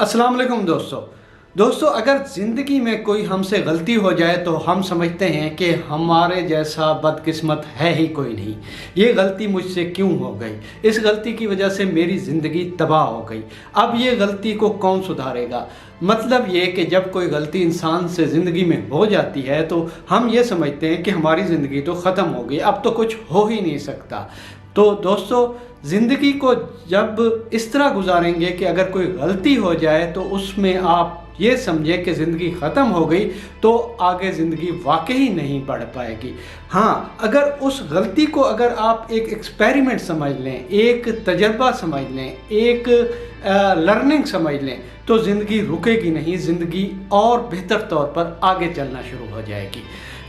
अस्सलाम वालेकुम दोस्तों अगर ज़िंदगी में कोई हमसे गलती हो जाए तो हम समझते हैं कि हमारे जैसा बदकिस्मत है ही कोई नहीं। ये गलती मुझसे क्यों हो गई, इस गलती की वजह से मेरी ज़िंदगी तबाह हो गई, अब ये गलती को कौन सुधारेगा। मतलब ये कि जब कोई गलती इंसान से ज़िंदगी में हो जाती है तो हम ये समझते हैं कि हमारी ज़िंदगी तो ख़त्म हो गई, अब तो कुछ हो ही नहीं सकता। तो दोस्तों ज़िंदगी को जब इस तरह गुजारेंगे कि अगर कोई गलती हो जाए तो उसमें आप ये समझें कि ज़िंदगी ख़त्म हो गई, तो आगे ज़िंदगी वाकई नहीं बढ़ पाएगी। हाँ, अगर उस गलती को अगर आप एक एक्सपेरिमेंट समझ लें, एक तजर्बा समझ लें, एक लर्निंग समझ लें, तो ज़िंदगी रुकेगी नहीं, ज़िंदगी और बेहतर तौर पर आगे चलना शुरू हो जाएगी।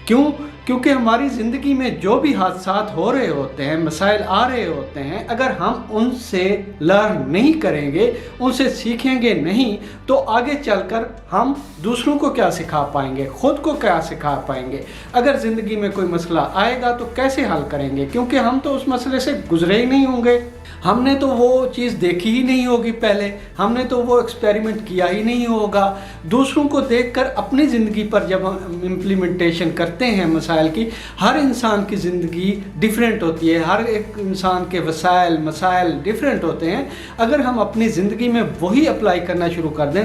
क्यों? क्योंकि हमारी ज़िंदगी में जो भी हादसात हो रहे होते हैं, मसाइल आ रहे होते हैं, अगर हम उनसे लर्न नहीं करेंगे, उनसे सीखेंगे नहीं, तो आगे चलकर हम दूसरों को क्या सिखा पाएंगे, ख़ुद को क्या सिखा पाएंगे। अगर ज़िंदगी में कोई मसला आएगा तो कैसे हल करेंगे, क्योंकि हम तो उस मसले से गुजरे ही नहीं होंगे, हमने तो वो चीज़ देखी ही नहीं होगी, पहले हमने तो वो एक्सपेरिमेंट किया ही नहीं होगा। दूसरों को देखकर अपनी ज़िंदगी पर जब हम इम्प्लीमेंटेशन करते हैं मसाइल की, हर इंसान की ज़िंदगी डिफरेंट होती है, हर एक इंसान के वसाइल मसाइल डिफरेंट होते हैं। अगर हम अपनी ज़िंदगी में वही अप्लाई करना शुरू कर दें,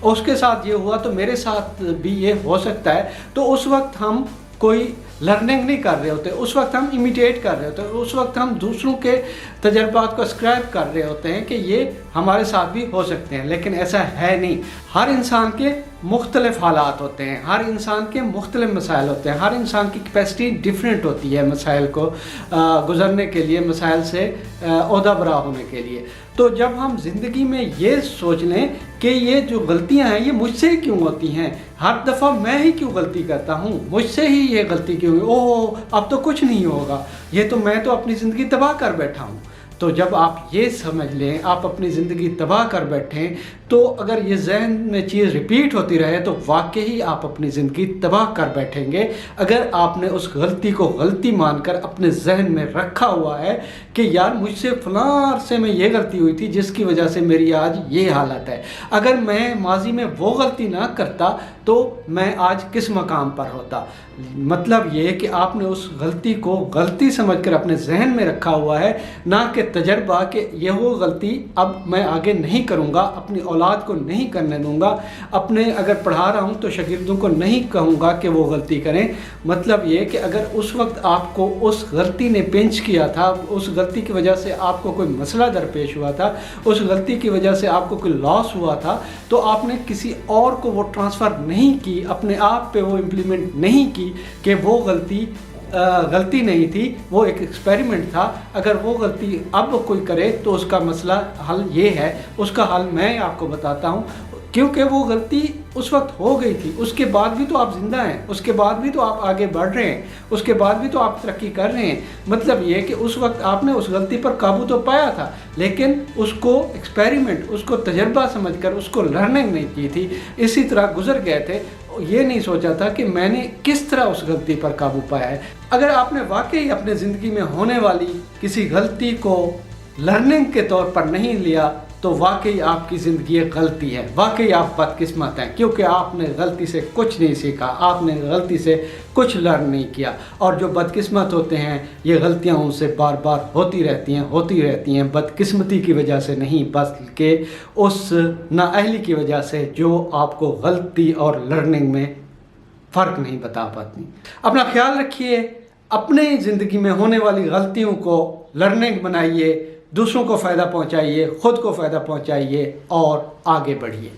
उसके साथ ये हुआ तो मेरे साथ भी ये हो सकता है, तो उस वक्त हम कोई लर्निंग नहीं कर रहे होते, उस वक्त हम इमिटेट कर रहे होते हैं, उस वक्त हम दूसरों के तजर्बात को स्क्राइब कर रहे होते हैं कि ये हमारे साथ भी हो सकते हैं, लेकिन ऐसा है नहीं। हर इंसान के मुख्तलिफ हालात होते हैं, हर इंसान के मुख्तलिफ मसाइल होते हैं, हर इंसान की कैपेसिटी डिफरेंट होती है मसाइल को गुज़रने के लिए, मसाइल से ओहदा बरा होने के लिए। तो जब हम ज़िंदगी में ये सोच लें कि ये जो गलतियां हैं ये मुझसे ही क्यों होती हैं, हर दफ़ा मैं ही क्यों गलती करता हूँ, मुझसे ही ये गलती क्यों, ओह अब तो कुछ नहीं होगा, ये तो मैं तो अपनी ज़िंदगी तबाह कर बैठा हूँ। तो जब आप ये समझ लें आप अपनी ज़िंदगी तबाह कर बैठें, तो अगर ये जहन में चीज़ रिपीट होती रहे तो वाकई आप अपनी ज़िंदगी तबाह कर बैठेंगे। अगर आपने उस गलती को गलती मानकर अपने जहन में रखा हुआ है कि यार मुझसे फ़लाँ अरसे में ये गलती हुई थी जिसकी वजह से मेरी आज ये हालत है, अगर मैं माजी में वो गलती ना करता तो मैं आज किस मकाम पर होता। मतलब ये कि आपने उस गलती को गलती समझकर अपने जहन में रखा हुआ है, ना कि तजर्बा कि यह वो गलती अब मैं आगे नहीं करूँगा, अपनी औलाद को नहीं करने दूँगा, अपने अगर पढ़ा रहा हूँ तो शागिर्दों को नहीं कहूँगा कि वो गलती करें। मतलब ये कि अगर उस वक्त आपको उस गलती ने पिंच किया था, उस गलती की वजह से आपको कोई मसला दरपेश हुआ था, उस गलती की वजह से आपको कोई लॉस हुआ था, तो आपने किसी और को वो ट्रांसफ़र नहीं की, अपने आप पे वो इम्प्लीमेंट नहीं की कि वो गलती नहीं थी, वो एक एक्सपेरिमेंट था। अगर वो गलती अब कोई करे तो उसका मसला हल ये है, उसका हल मैं आपको बताता हूँ। क्योंकि वो गलती उस वक्त हो गई थी, उसके बाद भी तो आप ज़िंदा हैं, उसके बाद भी तो आप आगे बढ़ रहे हैं, उसके बाद भी तो आप तरक्की कर रहे हैं। मतलब ये कि उस वक्त आपने उस गलती पर काबू तो पाया था, लेकिन उसको एक्सपेरिमेंट, उसको तजर्बा समझकर उसको लर्निंग नहीं की थी, इसी तरह गुजर गए थे। ये नहीं सोचा था कि मैंने किस तरह उस गलती पर काबू पाया है। अगर आपने वाकई अपने ज़िंदगी में होने वाली किसी गलती को लर्निंग के तौर पर नहीं लिया तो वाकई आपकी ज़िंदगी एक गलती है, वाकई आप बदकिस्मत हैं, क्योंकि आपने गलती से कुछ नहीं सीखा, आपने गलती से कुछ लर्न नहीं किया। और जो बदकिस्मत होते हैं ये गलतियां उनसे बार बार होती रहती हैं, बदकिस्मती की वजह से नहीं बल्कि उस नाअहली की वजह से जो आपको गलती और लर्निंग में फ़र्क नहीं बता पाती। अपना ख्याल रखिए, अपने ज़िंदगी में होने वाली गलतियों को लर्निंग बनाइए, दूसरों को फ़ायदा पहुंचाइए, ख़ुद को फ़ायदा पहुंचाइए और आगे बढ़िए।